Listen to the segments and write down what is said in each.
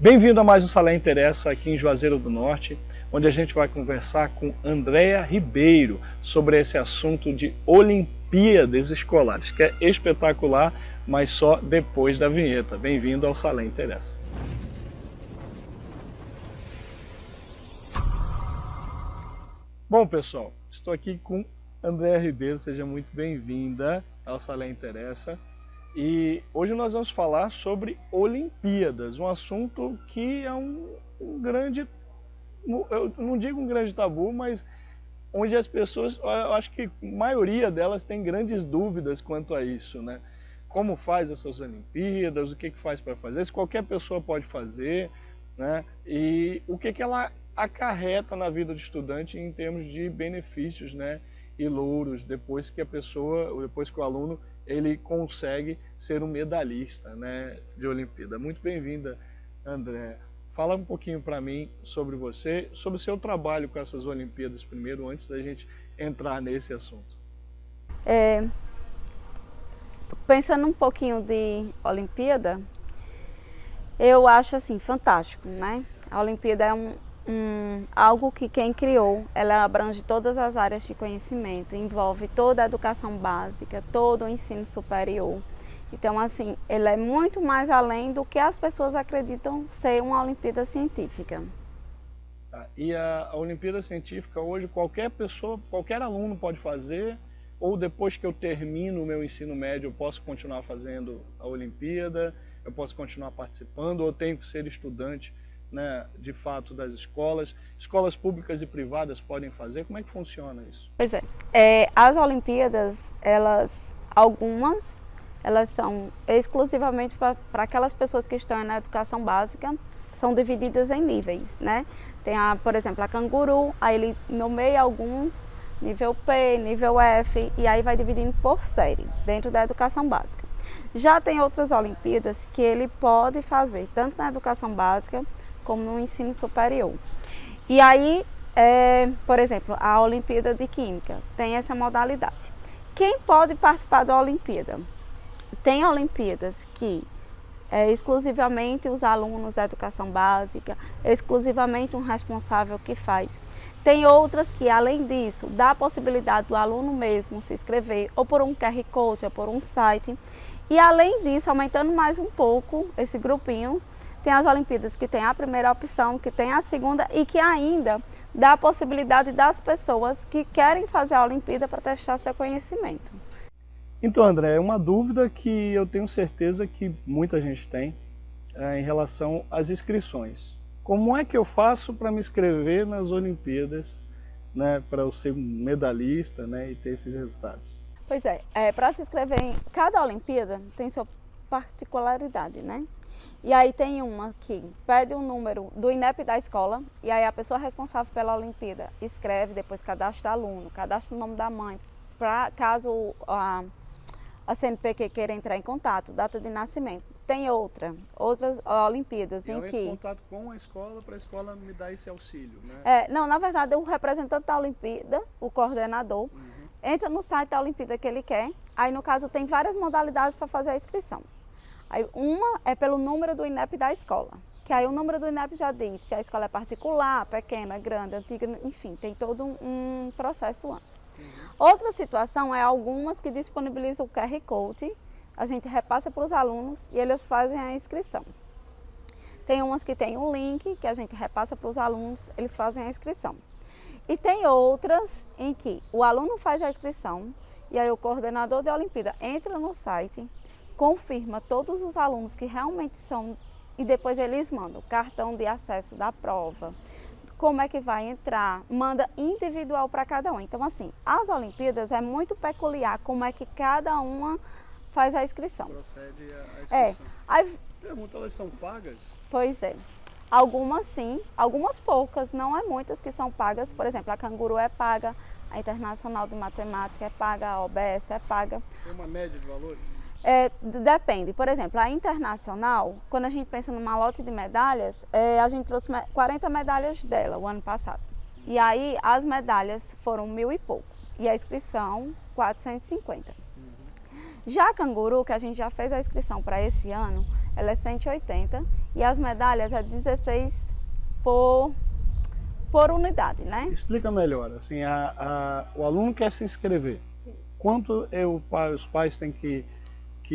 Bem-vindo a mais um Salé Interessa aqui em Juazeiro do Norte, onde a gente vai conversar com Andréa Ribeiro sobre esse assunto de Olimpíadas Escolares, que é espetacular, mas só depois da vinheta. Bem-vindo ao Salé Interessa. Bom, pessoal, estou aqui com Andréa Ribeiro, seja muito bem-vinda ao Salé Interessa. E hoje nós vamos falar sobre Olimpíadas, um assunto que é um grande, eu não digo um grande tabu, mas onde as pessoas, eu acho que a maioria delas tem grandes dúvidas quanto a isso, né? Como faz essas Olimpíadas, o que faz para fazer, se qualquer pessoa pode fazer, né? E o que ela acarreta na vida do estudante em termos de benefícios, né? E louros, depois que o aluno ele consegue ser um medalhista, né, de Olimpíada. Muito bem-vinda, André. Fala um pouquinho para mim sobre você, sobre o seu trabalho com essas Olimpíadas primeiro, antes da gente entrar nesse assunto. Pensando um pouquinho de Olimpíada, eu acho assim fantástico, né? A Olimpíada é algo que quem criou, ela abrange todas as áreas de conhecimento, envolve toda a educação básica, todo o ensino superior. Então, assim, ele é muito mais além do que as pessoas acreditam ser uma Olimpíada científica. E a Olimpíada Científica hoje qualquer pessoa, qualquer aluno pode fazer, ou depois que eu termino o meu ensino médio eu posso continuar fazendo a Olimpíada, eu posso continuar participando, ou eu tenho que ser estudante, né, de fato das escolas públicas e privadas podem fazer? Como é que funciona isso? Pois é, as Olimpíadas, algumas são exclusivamente para aquelas pessoas que estão na educação básica, são divididas em níveis, né? Tem, por exemplo, a Canguru, aí ele nomeia alguns, nível P, nível F, e aí vai dividindo por série, dentro da educação básica. Já tem outras Olimpíadas que ele pode fazer, tanto na educação básica, como no ensino superior. E aí, por exemplo, a Olimpíada de Química tem essa modalidade. Quem pode participar da Olimpíada? Tem Olimpíadas que é exclusivamente os alunos da educação básica, exclusivamente um responsável que faz. Tem outras que, além disso, dá a possibilidade do aluno mesmo se inscrever, ou por um QR Code, ou por um site. E além disso, aumentando mais um pouco esse grupinho, tem as Olimpíadas que tem a primeira opção, que tem a segunda e que ainda dá a possibilidade das pessoas que querem fazer a Olimpíada para testar seu conhecimento. Então, André, é uma dúvida que eu tenho certeza que muita gente tem em relação às inscrições. Como é que eu faço para me inscrever nas Olimpíadas, né, para eu ser um medalhista, né, e ter esses resultados? Pois para se inscrever em cada Olimpíada tem sua particularidade, né? E aí tem uma que pede o número do INEP da escola, e aí a pessoa responsável pela Olimpíada escreve, depois cadastra aluno, cadastra o nome da mãe, para caso a CNPq queira entrar em contato, data de nascimento. Tem outras Olimpíadas em que... Eu entro em contato com a escola para a escola me dar esse auxílio, né? Não, na verdade o representante da Olimpíada, o coordenador, entra no site da Olimpíada que ele quer, aí no caso tem várias modalidades para fazer a inscrição. Aí uma é pelo número do INEP da escola, que aí o número do INEP já diz se a escola é particular, pequena, grande, antiga, enfim, tem todo um processo antes. Outra situação é algumas que disponibilizam o QR Code, a gente repassa para os alunos e eles fazem a inscrição. Tem umas que tem um link que a gente repassa para os alunos, eles fazem a inscrição. E tem outras em que o aluno faz a inscrição e aí o coordenador da Olimpíada entra no site, confirma todos os alunos que realmente são e depois eles mandam o cartão de acesso da prova, como é que vai entrar, manda individual para cada um. Então, assim, as Olimpíadas é muito peculiar como é que cada uma faz a inscrição. Procede a inscrição. Aí, pergunta, elas são pagas? Pois é. Algumas sim, algumas poucas, não é muitas que são pagas. Por exemplo, a Canguru é paga, a Internacional de Matemática é paga, a OBS é paga. Tem uma média de valores? Depende. Por exemplo, a Internacional, quando a gente pensa numa lote de medalhas, a gente trouxe 40 medalhas dela o ano passado. E aí as medalhas foram 1.000 e pouco. E a inscrição, 450. Já a Canguru, que a gente já fez a inscrição para esse ano, ela é 180 E as medalhas é 16 por unidade, né? Explica melhor, assim, o aluno quer se inscrever. Sim. Quanto os pais têm que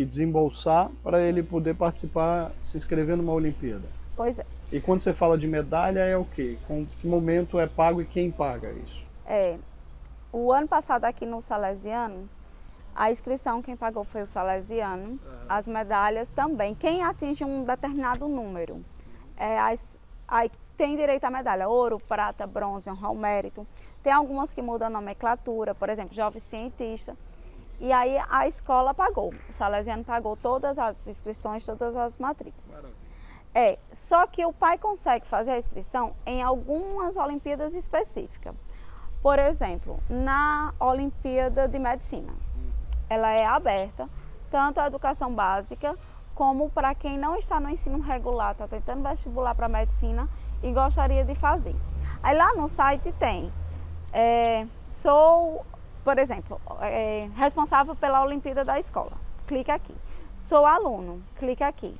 desembolsar para ele poder participar, se inscrever numa Olimpíada? Pois é. E quando você fala de medalha, é o quê? Com que momento é pago e quem paga isso? O ano passado aqui no Salesiano, a inscrição quem pagou foi o Salesiano, as medalhas também. Quem atinge um determinado número, aí tem direito à medalha, ouro, prata, bronze, honra ao mérito. Tem algumas que mudam a nomenclatura, por exemplo, jovem cientista. E aí a escola pagou, o Salesiano pagou todas as inscrições, todas as matrículas. Só que o pai consegue fazer a inscrição em algumas Olimpíadas específicas. Por exemplo, na Olimpíada de Medicina, ela é aberta, tanto a educação básica, como para quem não está no ensino regular, está tentando vestibular para medicina e gostaria de fazer. Aí lá no site tem, por exemplo, responsável pela Olimpíada da escola, clica aqui. Sou aluno, clica aqui.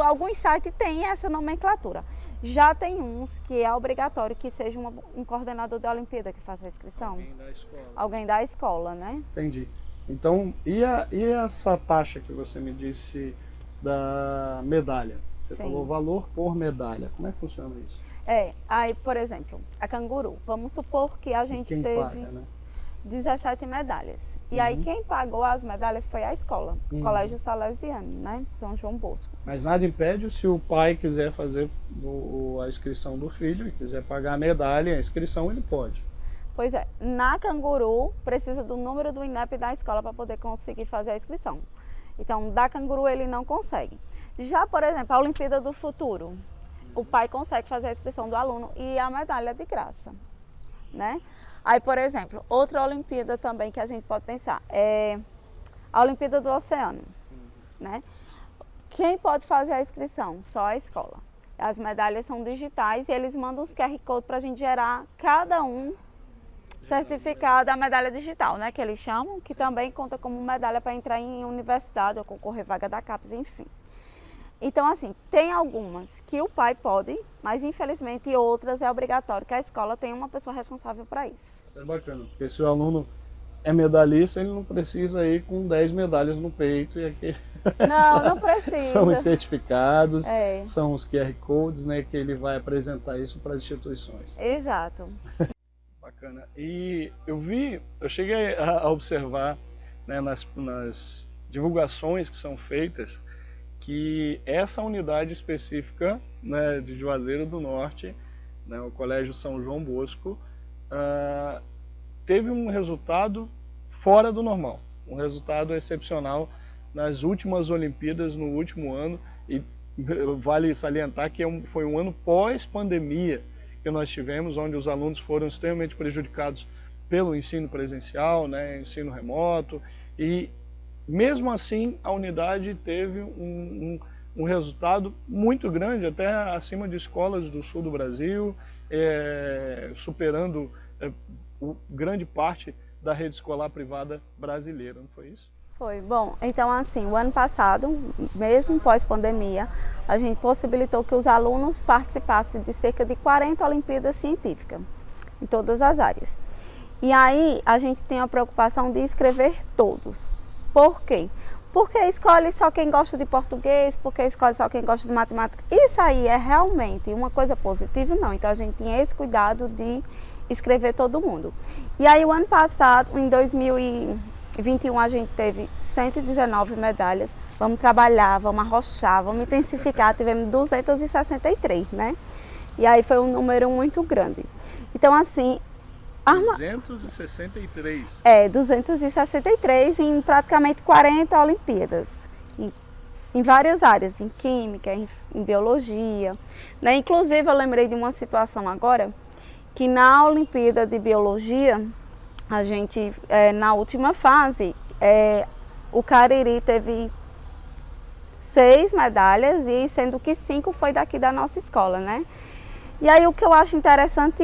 Alguns sites têm essa nomenclatura. Já tem uns que é obrigatório que seja um coordenador da Olimpíada que faça a inscrição. Alguém da escola. Alguém da escola, né? Entendi. Então, e essa taxa que você me disse da medalha? Você falou valor por medalha. Como é que funciona isso? Aí, por exemplo, a Canguru. Vamos supor que a gente teve paga, né? 17 medalhas. E aí quem pagou as medalhas foi a escola, o Colégio Salesiano, né? São João Bosco. Mas nada impede se o pai quiser fazer a inscrição do filho e quiser pagar a medalha, a inscrição ele pode. Pois é, na Canguru precisa do número do INEP da escola para poder conseguir fazer a inscrição. Então, da Canguru ele não consegue. Já, por exemplo, a Olimpíada do Futuro, o pai consegue fazer a inscrição do aluno e a medalha é de graça, né? Aí, por exemplo, outra Olimpíada também que a gente pode pensar é a Olimpíada do Oceano, né? Quem pode fazer a inscrição? Só a escola. As medalhas são digitais e eles mandam os QR Code para a gente gerar cada um certificado da medalha digital, né? Que eles chamam, que também conta como medalha para entrar em universidade ou concorrer vaga da CAPES, enfim. Então, assim, tem algumas que o pai pode, mas infelizmente outras é obrigatório que a escola tenha uma pessoa responsável para isso. Isso é bacana, porque se o aluno é medalhista, ele não precisa ir com 10 medalhas no peito e aquele... Não precisa. São os certificados, são os QR Codes, né, que ele vai apresentar isso para as instituições. Exato. Bacana. E eu cheguei a observar, né, nas divulgações que são feitas, que essa unidade específica, né, de Juazeiro do Norte, né, o Colégio São João Bosco, teve um resultado fora do normal, um resultado excepcional nas últimas Olimpíadas, no último ano, e vale salientar que foi um ano pós-pandemia que nós tivemos, onde os alunos foram extremamente prejudicados pelo ensino presencial, né, ensino remoto, e mesmo assim a unidade teve um resultado muito grande, até acima de escolas do sul do Brasil, superando grande parte da rede escolar privada brasileira, não foi isso? Foi. Bom, então assim, o ano passado, mesmo pós-pandemia, a gente possibilitou que os alunos participassem de cerca de 40 Olimpíadas Científicas, em todas as áreas. E aí a gente tem a preocupação de inscrever todos. Por quê? Porque escolhe só quem gosta de português, porque escolhe só quem gosta de matemática. Isso aí é realmente uma coisa positiva? Não. Então a gente tinha esse cuidado de inscrever todo mundo. E aí o ano passado, em 2021, a gente teve 119 medalhas. Vamos trabalhar, vamos arrochar, vamos intensificar. Tivemos 263, né? E aí foi um número muito grande. Então assim... 263? 263 em praticamente 40 Olimpíadas. Em várias áreas, em química, em biologia, né? Inclusive eu lembrei de uma situação agora, que na Olimpíada de Biologia, a gente, na última fase, o Cariri teve 6 medalhas, e sendo que 5 foi daqui da nossa escola, né? E aí o que eu acho interessante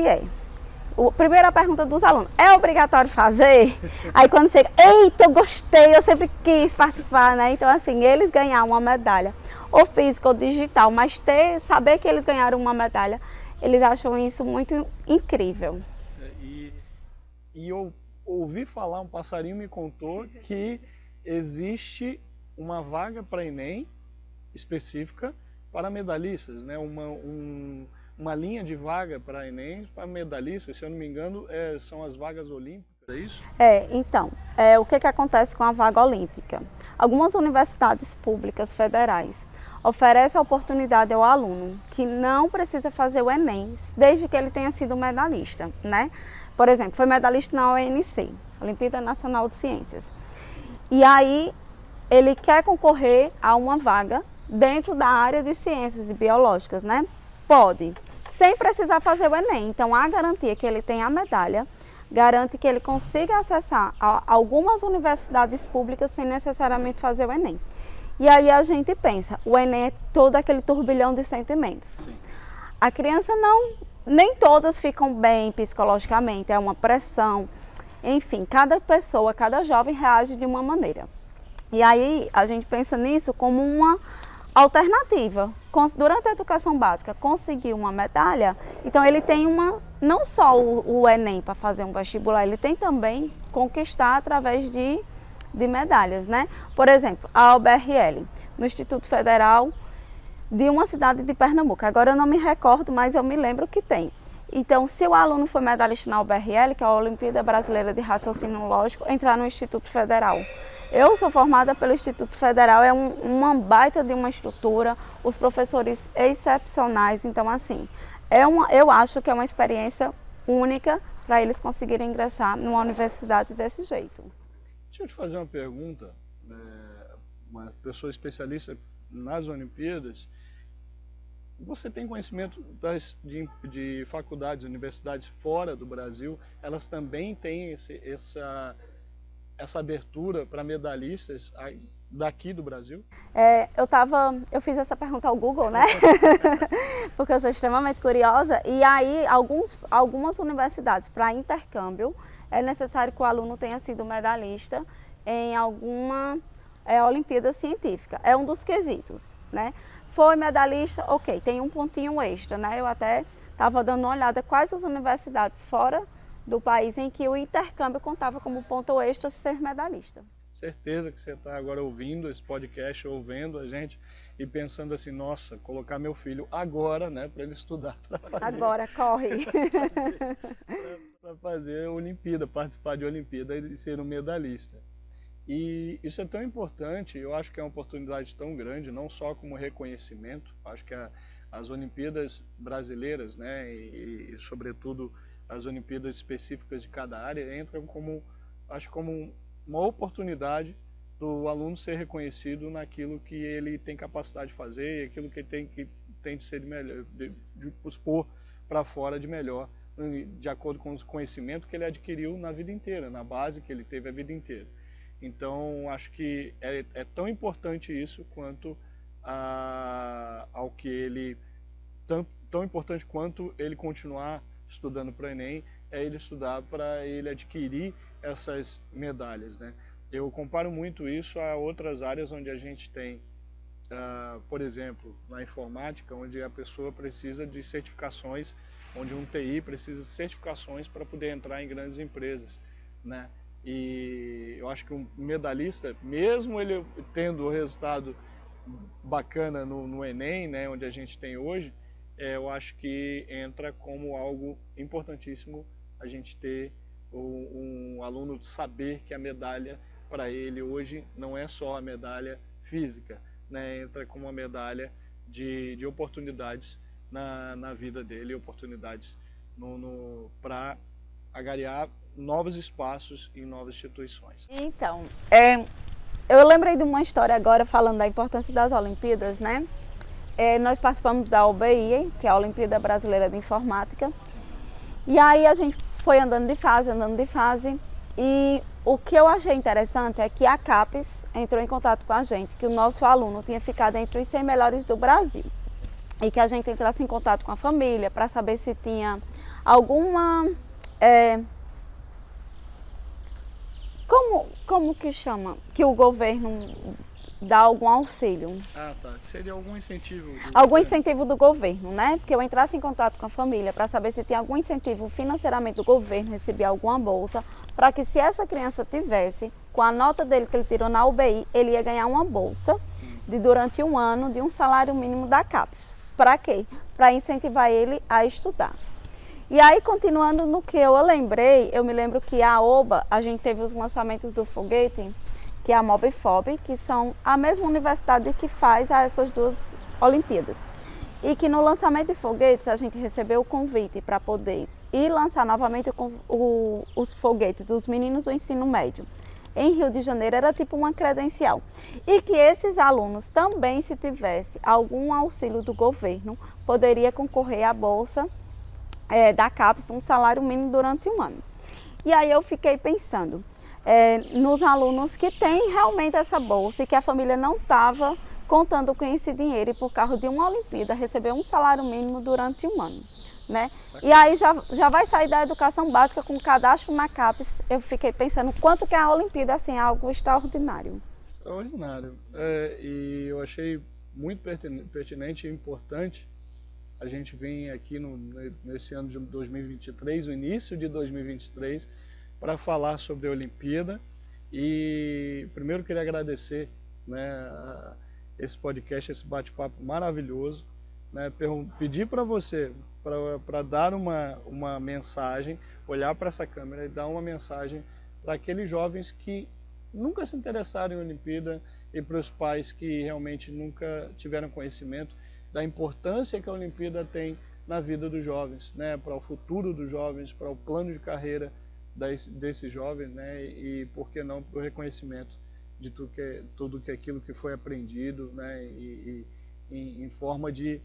Primeira pergunta dos alunos, é obrigatório fazer? Aí quando chega, eita, eu gostei, eu sempre quis participar, né? Então assim, eles ganharam uma medalha, ou física ou digital, mas saber que eles ganharam uma medalha, eles acham isso muito incrível. E eu ouvi falar, um passarinho me contou que existe uma vaga para Enem específica para medalhistas, né? Uma linha de vaga para Enem para medalhistas, se eu não me engano, são as vagas olímpicas, é isso? Então, o que acontece com a vaga olímpica? Algumas universidades públicas federais oferecem a oportunidade ao aluno que não precisa fazer o Enem, desde que ele tenha sido medalhista, né? Por exemplo, foi medalhista na ONC, Olimpíada Nacional de Ciências. E aí, ele quer concorrer a uma vaga dentro da área de ciências e biológicas, né? Pode, sem precisar fazer o Enem. Então, a garantia que ele tem a medalha garante que ele consiga acessar algumas universidades públicas sem necessariamente fazer o Enem. E aí a gente pensa, o Enem é todo aquele turbilhão de sentimentos. Sim. A criança nem todas ficam bem psicologicamente, é uma pressão. Enfim, cada pessoa, cada jovem reage de uma maneira. E aí a gente pensa nisso como uma alternativa. Durante a educação básica, conseguir uma medalha, então ele tem não só o Enem para fazer um vestibular, ele tem também conquistar através de medalhas, né? Por exemplo, a UBRL, no Instituto Federal de uma cidade de Pernambuco. Agora eu não me recordo, mas eu me lembro que tem. Então, se o aluno for medalhista na UBRL, que é a Olimpíada Brasileira de Raciocínio Lógico, entrar no Instituto Federal. Eu sou formada pelo Instituto Federal, é uma baita de uma estrutura, os professores excepcionais, então assim, eu acho que é uma experiência única para eles conseguirem ingressar numa universidade desse jeito. Deixa eu te fazer uma pergunta, uma pessoa especialista nas Olimpíadas, você tem conhecimento de faculdades, universidades fora do Brasil, elas também têm essa abertura para medalhistas daqui do Brasil? Eu fiz essa pergunta ao Google, né? Porque eu sou extremamente curiosa. E aí, algumas universidades, para intercâmbio, é necessário que o aluno tenha sido medalhista em alguma Olimpíada Científica. É um dos quesitos, né? Foi medalhista, ok, tem um pontinho extra, né? Eu até estava dando uma olhada quais as universidades fora do país em que o intercâmbio contava como ponto extra ser medalhista. Certeza que você está agora ouvindo esse podcast, ouvindo a gente e pensando assim, nossa, colocar meu filho agora, né, para ele estudar. Agora, corre! Para fazer a Olimpíada, participar de Olimpíada e ser um medalhista. E isso é tão importante, eu acho que é uma oportunidade tão grande, não só como reconhecimento, acho que as Olimpíadas brasileiras, né, e sobretudo as Olimpíadas específicas de cada área entram como uma oportunidade do aluno ser reconhecido naquilo que ele tem capacidade de fazer, aquilo que ele tem de ser melhor, de expor para fora de melhor, de acordo com o conhecimento que ele adquiriu na vida inteira, na base que ele teve a vida inteira. Então, acho que é tão importante isso quanto ao que ele tão importante quanto ele continuar estudando para o Enem, é ele estudar para ele adquirir essas medalhas, né? Eu comparo muito isso a outras áreas onde a gente tem, por exemplo, na informática, onde a pessoa precisa de certificações, onde um TI precisa de certificações para poder entrar em grandes empresas, né? E eu acho que um medalhista, mesmo ele tendo o resultado bacana no Enem, né, onde a gente tem hoje, eu acho que entra como algo importantíssimo a gente ter um aluno saber que a medalha para ele hoje não é só a medalha física, né, entra como uma medalha de oportunidades na vida dele, oportunidades para agariar novos espaços em novas instituições. Então, eu lembrei de uma história agora falando da importância das Olimpíadas, né? Nós participamos da OBI, que é a Olimpíada Brasileira de Informática. Sim. E aí a gente foi andando de fase, e o que eu achei interessante é que a CAPES entrou em contato com a gente, que o nosso aluno tinha ficado entre os 100 melhores do Brasil. Sim. E que a gente entrasse em contato com a família para saber se tinha alguma Como que chama? Que o governo dá algum auxílio. Ah, tá. Seria algum incentivo? Algum incentivo do governo, né? Porque eu entrasse em contato com a família para saber se tinha algum incentivo financeiramente do governo, receber alguma bolsa, para que se essa criança tivesse, com a nota dele que ele tirou na UBI, ele ia ganhar uma bolsa de durante um ano de um salário mínimo da CAPES. Para quê? Para incentivar ele a estudar. E aí, continuando no que eu lembrei, eu me lembro que a OBA, a gente teve os lançamentos do foguete, que é a Mobfob, que são a mesma universidade que faz essas duas Olimpíadas. E que no lançamento de foguetes a gente recebeu o convite para poder ir lançar novamente os foguetes dos meninos do ensino médio. Em Rio de Janeiro era tipo uma credencial. E que esses alunos também, se tivesse algum auxílio do governo, poderia concorrer à bolsa da CAPES, um salário mínimo durante um ano. E aí eu fiquei pensando nos alunos que têm realmente essa bolsa e que a família não estava contando com esse dinheiro e por causa de uma Olimpíada receber um salário mínimo durante um ano. Né? E aí já vai sair da educação básica com cadastro na CAPES. Eu fiquei pensando quanto que a Olimpíada assim, é algo extraordinário. Extraordinário. E eu achei muito pertinente e importante a gente vir aqui nesse ano de 2023, o início de 2023, para falar sobre a Olimpíada. E primeiro queria agradecer, né, esse podcast, esse bate-papo maravilhoso, né, pedir para você, para dar uma mensagem, olhar para essa câmera e dar uma mensagem para aqueles jovens que nunca se interessaram em Olimpíada e para os pais que realmente nunca tiveram conhecimento da importância que a Olimpíada tem na vida dos jovens, né, para o futuro dos jovens, para o plano de carreira desses jovens, né, e por que não para o reconhecimento de tudo aquilo que foi aprendido, né, e em forma de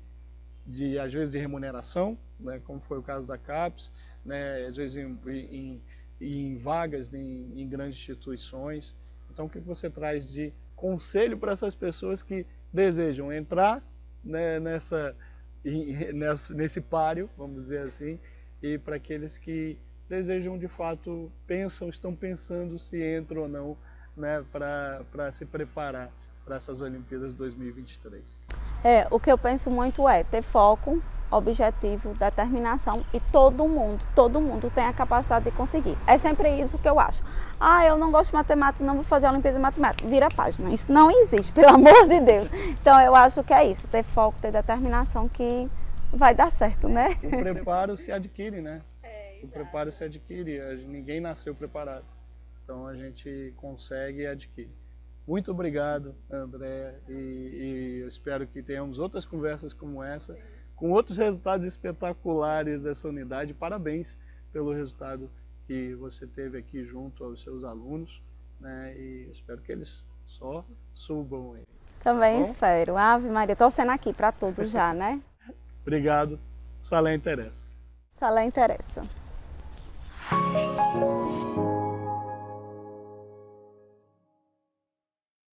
às vezes de remuneração, né, como foi o caso da CAPES, né, às vezes em vagas em grandes instituições. Então, o que você traz de conselho para essas pessoas que desejam entrar, né, nesse páreo, vamos dizer assim, e para aqueles que desejam de fato, estão pensando se entram ou não, né, para se preparar para essas Olimpíadas 2023? O que eu penso muito é ter foco, objetivo, determinação e todo mundo tem a capacidade de conseguir. É sempre isso que eu acho. Eu não gosto de matemática, não vou fazer a Olimpíada de Matemática. Vira a página. Isso não existe, pelo amor de Deus. Então eu acho que é isso, ter foco, ter determinação que vai dar certo, né? O preparo se adquire, né? O preparo se adquire, ninguém nasceu preparado. Então a gente consegue e adquire. Muito obrigado, André, e eu espero que tenhamos outras conversas como essa, com outros resultados espetaculares dessa unidade. Parabéns pelo resultado que você teve aqui junto aos seus alunos, né? E espero que eles só subam aí. Também espero. Ave Maria, torcendo aqui para todos já, né? Obrigado. Salé interessa. Salé interessa.